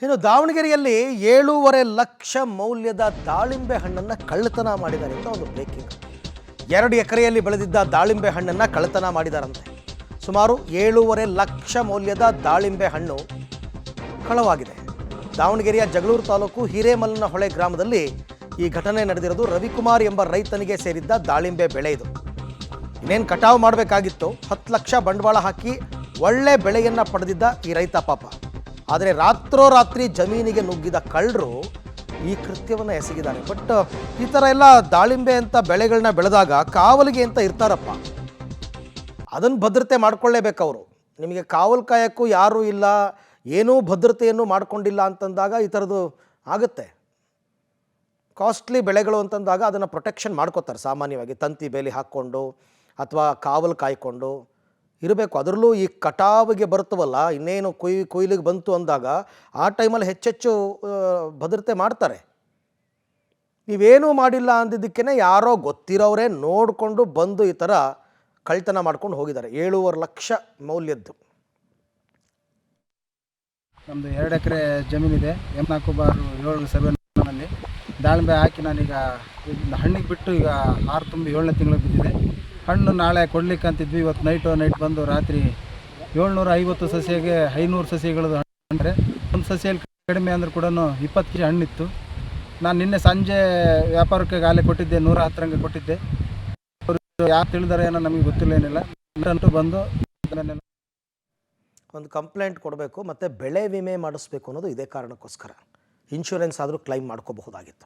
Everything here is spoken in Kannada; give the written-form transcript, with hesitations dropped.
ಇನ್ನು ದಾವಣಗೆರೆಯಲ್ಲಿ 7.5 ಲಕ್ಷ ಮೌಲ್ಯದ ದಾಳಿಂಬೆ ಹಣ್ಣನ್ನು ಕಳ್ಳತನ ಮಾಡಿದ್ದಾರೆ ಅಂತ ಒಂದು ಬ್ರೇಕಿಂಗ್. 2 ಎಕರೆಯಲ್ಲಿ ಬೆಳೆದಿದ್ದ ದಾಳಿಂಬೆ ಹಣ್ಣನ್ನು ಕಳ್ಳತನ ಮಾಡಿದಾರಂತೆ. ಸುಮಾರು 7.5 ಲಕ್ಷ ಮೌಲ್ಯದ ದಾಳಿಂಬೆ ಹಣ್ಣು ಕಳವಾಗಿದೆ. ದಾವಣಗೆರೆಯ ಜಗಳೂರು ತಾಲೂಕು ಹಿರೇಮಲ್ಲನಹೊಳೆ ಗ್ರಾಮದಲ್ಲಿ ಈ ಘಟನೆ ನಡೆದಿರೋದು. ರವಿಕುಮಾರ್ ಎಂಬ ರೈತನಿಗೆ ಸೇರಿದ್ದ ದಾಳಿಂಬೆ ಬೆಳೆ ಇದು. ಇನ್ನೇನು ಕಟಾವು ಮಾಡಬೇಕಾಗಿತ್ತು. 10 ಲಕ್ಷ ಬಂಡವಾಳ ಹಾಕಿ ಒಳ್ಳೆ ಬೆಳೆಯನ್ನು ಪಡೆದಿದ್ದ ಈ ರೈತ ಪಾಪ. ಆದರೆ ರಾತ್ರೋರಾತ್ರಿ ಜಮೀನಿಗೆ ನುಗ್ಗಿದ ಕಳ್ಳರು ಈ ಕೃತ್ಯವನ್ನು ಎಸಗಿದ್ದಾರೆ. ಬಟ್ ಈ ಥರ ಎಲ್ಲ ದಾಳಿಂಬೆ ಅಂತ ಬೆಳೆಗಳನ್ನ ಬೆಳೆದಾಗ ಕಾವಲಿಗೆ ಅಂತ ಇರ್ತಾರಪ್ಪ, ಅದನ್ನು ಭದ್ರತೆ ಮಾಡ್ಕೊಳ್ಳೇಬೇಕು ಅವರು. ನಿಮಗೆ ಕಾವಲು ಕಾಯಕ್ಕೂ ಯಾರೂ ಇಲ್ಲ, ಏನೂ ಭದ್ರತೆಯನ್ನು ಮಾಡ್ಕೊಂಡಿಲ್ಲ ಅಂತಂದಾಗ ಈ ಥರದ್ದು ಆಗುತ್ತೆ. ಕಾಸ್ಟ್ಲಿ ಬೆಳೆಗಳು ಅಂತಂದಾಗ ಅದನ್ನು ಪ್ರೊಟೆಕ್ಷನ್ ಮಾಡ್ಕೋತಾರೆ ಸಾಮಾನ್ಯವಾಗಿ, ತಂತಿ ಬೇಲಿ ಹಾಕ್ಕೊಂಡು ಅಥವಾ ಕಾವಲು ಕಾಯ್ಕೊಂಡು ಇರಬೇಕು. ಅದರಲ್ಲೂ ಈ ಕಟಾವಿಗೆ ಬರ್ತವಲ್ಲ, ಇನ್ನೇನು ಕೊಯ್ಲಿಗೆ ಬಂತು ಅಂದಾಗ ಆ ಟೈಮಲ್ಲಿ ಹೆಚ್ಚೆಚ್ಚು ಭದ್ರತೆ ಮಾಡ್ತಾರೆ. ನೀವೇನೂ ಮಾಡಿಲ್ಲ ಅಂದಿದ್ದಕ್ಕೇ ಯಾರೋ ಗೊತ್ತಿರೋರೇ ನೋಡಿಕೊಂಡು ಬಂದು ಈ ಥರ ಕಳ್ತನ ಮಾಡ್ಕೊಂಡು ಹೋಗಿದ್ದಾರೆ. 7.5 ಲಕ್ಷ ಮೌಲ್ಯದ್ದು. ನಮ್ಮದು 2 ಎಕರೆ ಜಮೀನಿದೆ. M4/7 ದಾಳಿಂಬೆ ಹಾಕಿ ನಾನೀಗ ಹಣ್ಣಿಗೆ ಬಿಟ್ಟು ಈಗ 6 ತುಂಬಿ 7ನೇ ತಿಂಗಳು ಬಿದ್ದಿದೆ. ಹಣ್ಣು ನಾಳೆ ಕೊಡ್ಲಿಕ್ಕೆ ಅಂತಿದ್ವಿ. ಇವತ್ತು ನೈಟ್ ಬಂದು ರಾತ್ರಿ 750 ಸಸಿಗೆ 500 ಸಸಿಗಳದ್ದು ಹಣ್ಣು ಅಂದರೆ ಒಂದು ಸಸಿಯಲ್ಲಿ ಕಡಿಮೆ ಅಂದರೂ ಕೂಡ 20 ಕೆಜಿ ಹಣ್ಣಿತ್ತು. ನಾನು ನಿನ್ನೆ ಸಂಜೆ ವ್ಯಾಪಾರಕ್ಕೆ ಗಾಲೆ ಕೊಟ್ಟಿದ್ದೆ, 110 ರಂಗೆ ಕೊಟ್ಟಿದ್ದೆ. ಅವರು ಯಾರು ತಿಳಿದಾರೆ ಏನೋ ನಮಗೆ ಗೊತ್ತಿಲ್ಲ, ಏನಿಲ್ಲ. ಅಂತೂ ಬಂದು ಒಂದು ಕಂಪ್ಲೇಂಟ್ ಕೊಡಬೇಕು ಮತ್ತು ಬೆಳೆ ವಿಮೆ ಮಾಡಿಸ್ಬೇಕು ಅನ್ನೋದು ಇದೇ ಕಾರಣಕ್ಕೋಸ್ಕರ. ಇನ್ಶೂರೆನ್ಸ್ ಆದರೂ ಕ್ಲೈಮ್ ಮಾಡ್ಕೋಬಹುದಾಗಿತ್ತು.